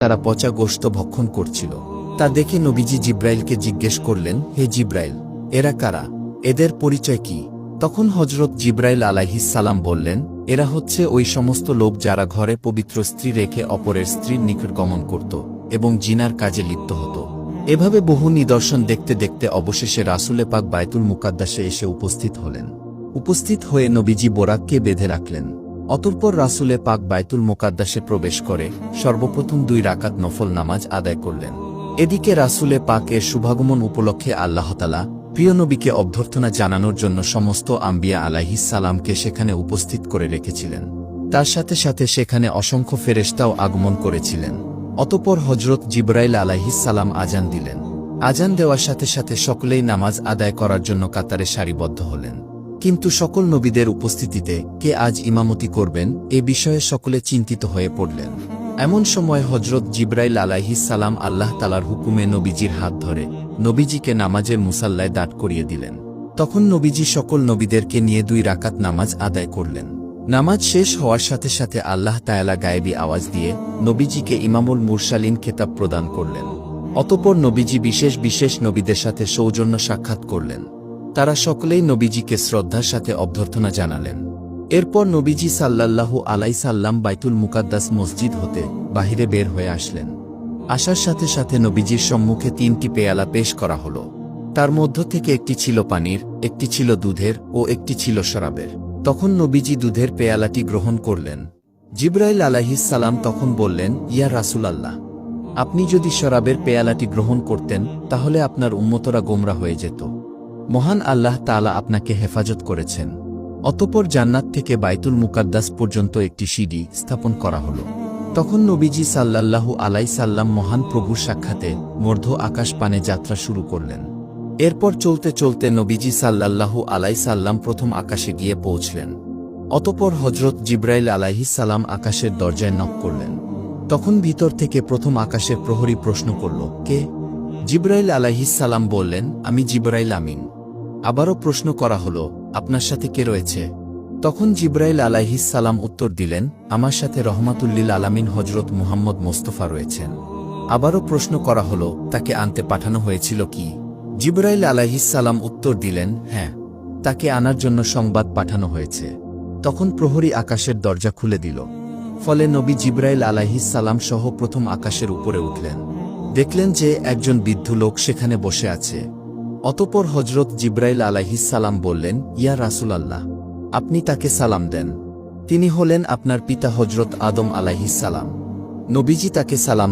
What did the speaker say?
তারা পচা গোশত ভক্ষণ করছিল। তা দেখে নবীজি জিব্রাইলকে জিজ্ঞেস করলেন, হে জিব্রাইল, এরা কারা? এদের পরিচয় কি? তখন হজরত জিব্রাইল আলাইহিস সালাম বললেন, এরা হচ্ছে ওই সমস্ত লোক যারা ঘরে পবিত্র স্ত্রী রেখে অপরের স্ত্রীর নিকট গমন করত এবং জিনার কাজে লিপ্ত হতো। এভাবে বহু নিদর্শন দেখতে দেখতে অবশেষে রাসূলে পাক বায়তুল মুকাদ্দাসে এসে উপস্থিত হলেন। উপস্থিত হয়ে নবীজি বোরাককে বেঁধে রাখলেন। অতঃপর রাসূলে পাক বায়তুল মুকাদ্দাসে প্রবেশ করে সর্বপ্রথম 2 রাকাত নফল নামাজ আদায় করলেন। এদিকে রাসূলে পাকের শুভাগমন উপলক্ষে আল্লাহ তাআলা প্রিয় নবীকে অভ্যর্থনা জানানোর জন্য সমস্ত আম্বিয়া আলাইহিস সালামকে সেখানে উপস্থিত করে রেখেছিলেন। তার সাথে সাথে সেখানে অসংখ্য ফেরেশতাও আগমন করেছিলেন। অতঃপর হজরত জিবরাইল আলাইহিস সালাম আজান দিলেন। আজান দেওয়ার সাথে সাথে সকলেই নামাজ আদায় করার জন্য কাতারে সারিবদ্ধ হলেন। কিন্তু সকল নবীদের উপস্থিতিতে কে আজ ইমামতি করবেন এ বিষয়ে সকলে চিন্তিত হয়ে পড়লেন। এমন সময় হজরত জিবরাইল আলাইহিস সালাম আল্লাহ তাআলার হুকুমে নবীজির হাত ধরে নবীজিকে নামাজের মুসাল্লায় দাঁড় করিয়ে দিলেন। তখন নবীজি সকল নবীদেরকে নিয়ে 2 রাকাত নামাজ আদায় করলেন। নামাজ শেষ হওয়ার সাথে সাথে আল্লাহ তাআলা গায়েবী আওয়াজ দিয়ে নবীজিকে ইমামুল মুরসালিন খেতাব প্রদান করলেন। অতঃপর নবীজি বিশেষ বিশেষ নবীদের সাথে সৌজন্য সাক্ষাৎ করলেন। তারা সকলেই নবীজিকে শ্রদ্ধার সাথে অভ্যর্থনা জানালেন। এরপর নবীজি সাল্লাল্লাহু আলাইহি সাল্লাম বাইতুল মুকাদ্দাস মসজিদ হতে বাহিরে বের হয়ে আসলেন। আসার সাথে সাথে নবীজির সম্মুখে 3টি পেয়ালা পেশ করা হলো। তার মধ্য থেকে একটি ছিল পানির, একটি ছিল দুধের ও একটি ছিল শরাবের। তখন নবীজি দুধের পেয়ালাটি গ্রহণ করলেন। জিবরাইল আলাইহিস সালাম তখন বললেন, ইয়া রাসূলাল্লাহ, আপনি যদি শরাবের পেয়ালাটি গ্রহণ করতেন তাহলে আপনার উম্মতরা গোমরা হয়ে যেত। মহান আল্লাহ তাআলা আপনাকে হেফাজত করেছেন। অতঃপর জান্নাত থেকে বাইতুল মুকাদ্দাস পর্যন্ত একটি সিঁড়ি স্থাপন করা হলো। তখন নবীজি সাল্লাল্লাহু আলাইহি সাল্লাম মহান প্রভুর সাক্ষাতে মধ্য আকাশ পানে যাত্রা শুরু করলেন। এরপর চলতে চলতে নবীজি সাল্লাল্লাহু আলাইহি সাল্লাম প্রথম আকাশে গিয়ে পৌঁছলেন। অতঃপর হজরত জিবরাইল আলাইহিস সালাম আকাশের দরজায় নক করলেন। তখন ভিতর থেকে প্রথম আকাশের প্রহরী প্রশ্ন করল, কে? জিবরাইল আলাইহিস সালাম বললেন, আমি জিবরাইল আমিন। আবারও প্রশ্ন করা হলো, আপনার সাথে কে রয়েছে? তখন জিবরাইল আলাইহিস সালাম উত্তর দিলেন, আমার সাথে রহমাতুল্লিল আলামিন হজরত মুহাম্মদ মোস্তফা রয়েছেন। আবারও প্রশ্ন করা হলো, তাকে আনতে পাঠানো হয়েছিল কি? জিবরাইল আলাইহিস সালাম উত্তর দিলেন, হ্যাঁ, তাকে আনার জন্য সংবাদ পাঠানো হয়েছে। তখন প্রহরী আকাশের দরজা খুলে দিল। ফলে নবী জিবরাইল আলাইহিস সালাম সহ প্রথম আকাশের উপরে উঠলেন। দেখলেন যে একজন বৃদ্ধ লোক সেখানে বসে আছে। অতঃপর হজরত জিবরাইল আলাইহিস সালাম বললেন, ইয়া রাসূলাল্লাহ, আপনি তাকে সালাম দেন। তিনি হলেন আপনার পিতা হজরত আদম আলাইহিস সালাম। নবীজি তাকে সালাম